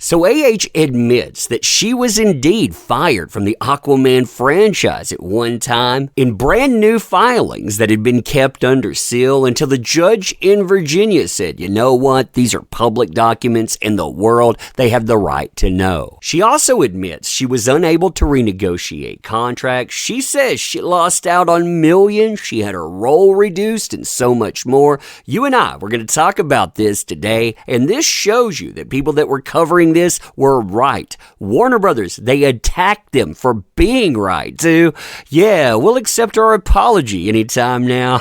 So AH admits that she was indeed fired from the Aquaman franchise at one time in brand new filings that had been kept under seal until the judge in Virginia said, you know what, these are public documents in the world, they have the right to know. She also admits she was unable to renegotiate contracts. She says she lost out on millions, she had her role reduced, and so much more. You and I, we're going to talk about this today, and this shows you that people that were covering this were right. Warner Brothers, they attacked them for being right, too. Yeah, we'll accept our apology anytime now.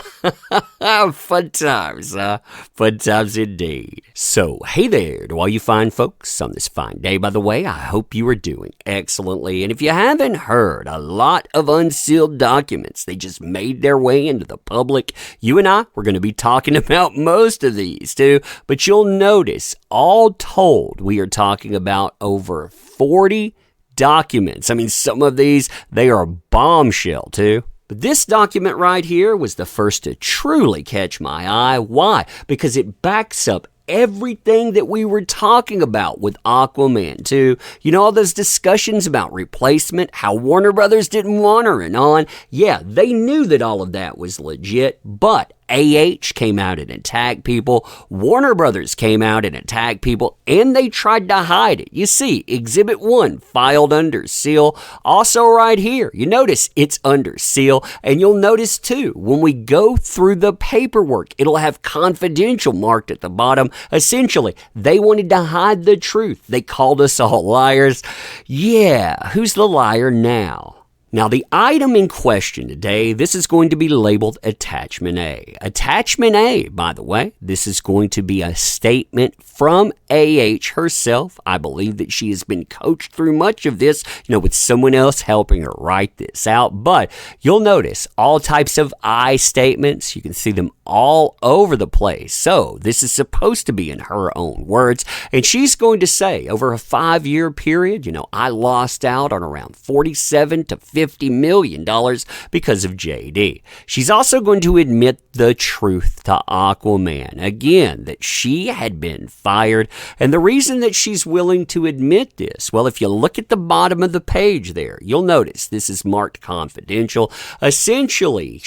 Fun times, huh? Fun times indeed. So, hey there to all you fine folks on this fine day, by the way. I hope you are doing excellently. And if you haven't heard, a lot of unsealed documents, they just made their way into the public. You and I, we're going to be talking about most of these, too. But you'll notice, all told, we are talking about over 40 documents. I mean, some of these, they are bombshell, too. But this document right here was the first to truly catch my eye. Why? Because it backs up everything that we were talking about with Aquaman, too. You know, all those discussions about replacement, how Warner Brothers didn't want her and on. Yeah, they knew that all of that was legit, but AH came out and attacked people. Warner Brothers came out and attacked people, and they tried to hide it. You see, Exhibit 1 filed under seal. Also right here, you notice it's under seal, and you'll notice too, when we go through the paperwork, it'll have confidential marked at the bottom. Essentially, they wanted to hide the truth. They called us all liars. Yeah, who's the liar now? Now, the item in question today, this is going to be labeled Attachment A. Attachment A, by the way, this is going to be a statement from AH herself. I believe that she has been coached through much of this, with someone else helping her write this out. But you'll notice all types of I statements. You can see them all over the place. So this is supposed to be in her own words. And she's going to say, over a 5-year period, I lost out on around $47 to $50 million because of JD. She's also going to admit the truth to Aquaman. Again, that she had been fired. And the reason that she's willing to admit this, well, if you look at the bottom of the page there, you'll notice this is marked confidential. Essentially,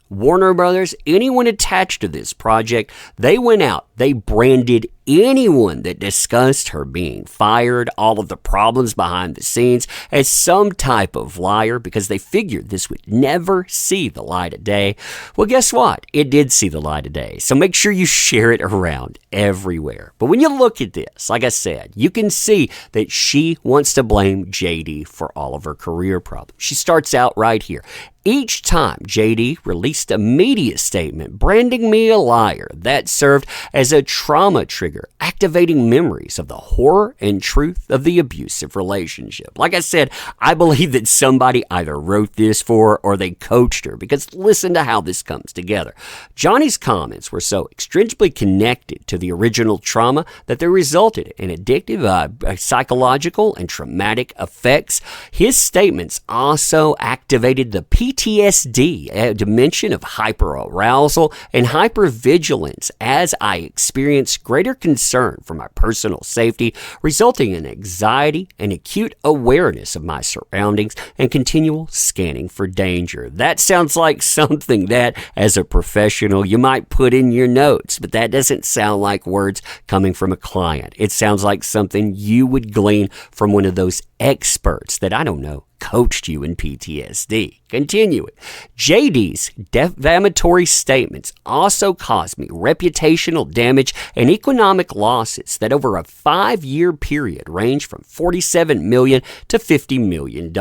Warner Brothers, anyone attached to this project, they went out, they branded anyone that discussed her being fired, all of the problems behind the scenes, as some type of liar because they figured this would never see the light of day. Well, guess what? It did see the light of day. So make sure you share it around everywhere. But when you look at this, like I said, you can see that she wants to blame JD for all of her career problems. She starts out right here. Each time JD released a media statement branding me a liar, that served as a trauma trigger, activating memories of the horror and truth of the abusive relationship. Like I said, I believe that somebody either wrote this for her or they coached her, because listen to how this comes together. Johnny's comments were so extrinsically connected to the original trauma that they resulted in addictive, psychological, and traumatic effects. His statements also activated the PTSD, a dimension of hyperarousal and hypervigilance, as I experienced greater concern for my personal safety, resulting in anxiety and acute awareness of my surroundings and continual scanning for danger. That sounds like something that, as a professional, you might put in your notes, but that doesn't sound like words coming from a client. It sounds like something you would glean from one of those experts that, I don't know, coached you in PTSD. Continuing, JD's defamatory statements also caused me reputational damage and economic losses that over a 5-year period range from $47 million to $50 million.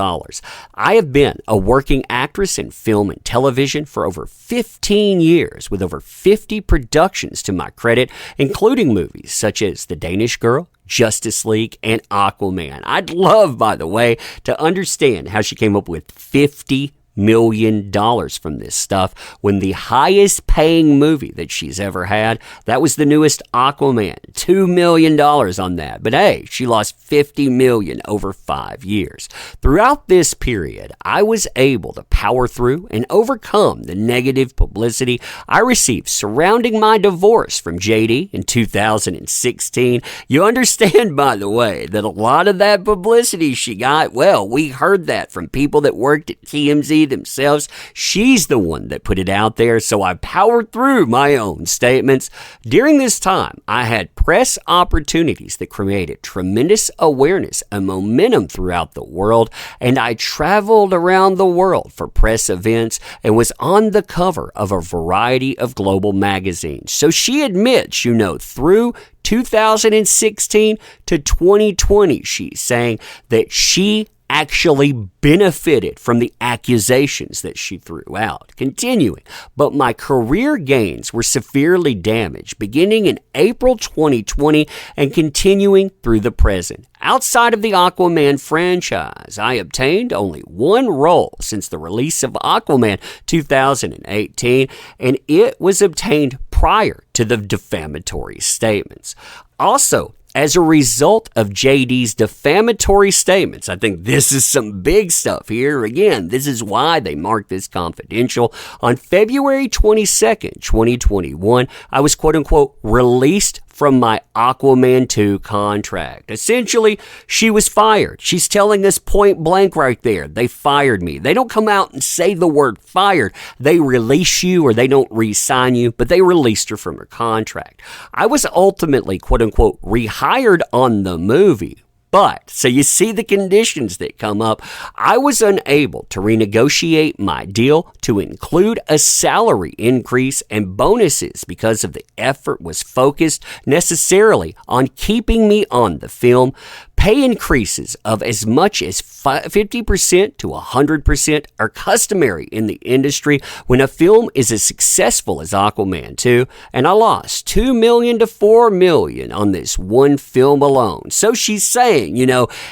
I have been a working actress in film and television for over 15 years with over 50 productions to my credit, including movies such as The Danish Girl, Justice League, and Aquaman. I'd love, by the way, to understand how she came up with $50 million from this stuff, when the highest paying movie that she's ever had, that was the newest Aquaman, $2 million on that. But hey, she lost $50 million over 5 years. Throughout this period, I was able to power through and overcome the negative publicity I received surrounding my divorce from JD in 2016. You understand, by the way, that a lot of that publicity she got, well, we heard that from people that worked at TMZ themselves. She's the one that put it out there, so I powered through my own statements. During this time, I had press opportunities that created tremendous awareness and momentum throughout the world, and I traveled around the world for press events and was on the cover of a variety of global magazines. So she admits, through 2016 to 2020, she's saying that she actually benefited from the accusations that she threw out. Continuing, but my career gains were severely damaged beginning in April 2020 and continuing through the present. Outside of the Aquaman franchise, I obtained only one role since the release of Aquaman 2018, and it was obtained prior to the defamatory statements. Also, as a result of JD's defamatory statements, I think this is some big stuff here. Again, this is why they marked this confidential. On February 22nd, 2021, I was quote-unquote released from my Aquaman 2 contract. Essentially, she was fired. She's telling us point blank right there. They fired me. They don't come out and say the word fired. They release you or they don't re-sign you, but they released her from her contract. I was ultimately, quote unquote, rehired on the movie. But, so you see the conditions that come up, I was unable to renegotiate my deal to include a salary increase and bonuses because of the effort was focused necessarily on keeping me on the film. Pay increases of as much as 50% to 100% are customary in the industry when a film is as successful as Aquaman 2, and I lost $2 million to $4 million on this one film alone. So she's saying,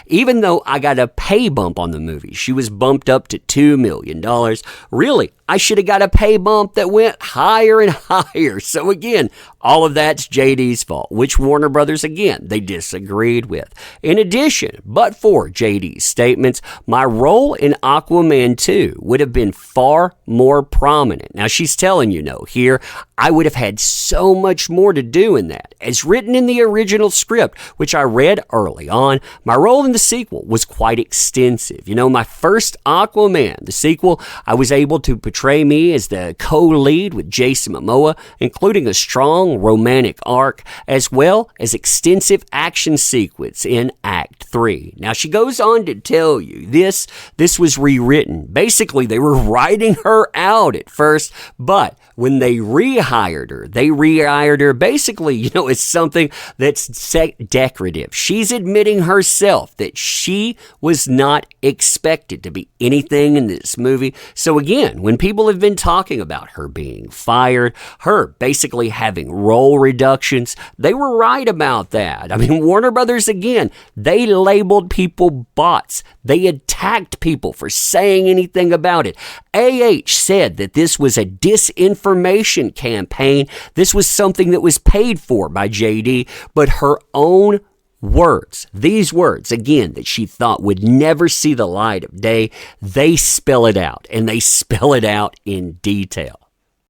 even though I got a pay bump on the movie, she was bumped up to $2 million. Really, I should have got a pay bump that went higher and higher. So again, all of that's JD's fault, which Warner Brothers, again, they disagreed with. In addition, but for JD's statements, my role in Aquaman 2 would have been far more prominent. Now, she's telling here, I would have had so much more to do in that. As written in the original script, which I read early on, my role in the sequel was quite extensive. My first Aquaman, the sequel, I was able to portray me as the co-lead with Jason Momoa, including a strong romantic arc, as well as extensive action sequence in Act 3. Now, she goes on to tell you this was rewritten. Basically, they were writing her out at first, but when they rehired her basically, as something that's decorative. She's admitting herself that she was not expected to be anything in this movie. So again, when people have been talking about her being fired, her basically having role reductions, they were right about that. I mean, Warner Brothers, again, they labeled people bots. They attacked people for saying anything about it. said that this was a disinformation campaign. This was something that was paid for by JD, but her own words, these words, again, that she thought would never see the light of day, they spell it out, and they spell it out in detail.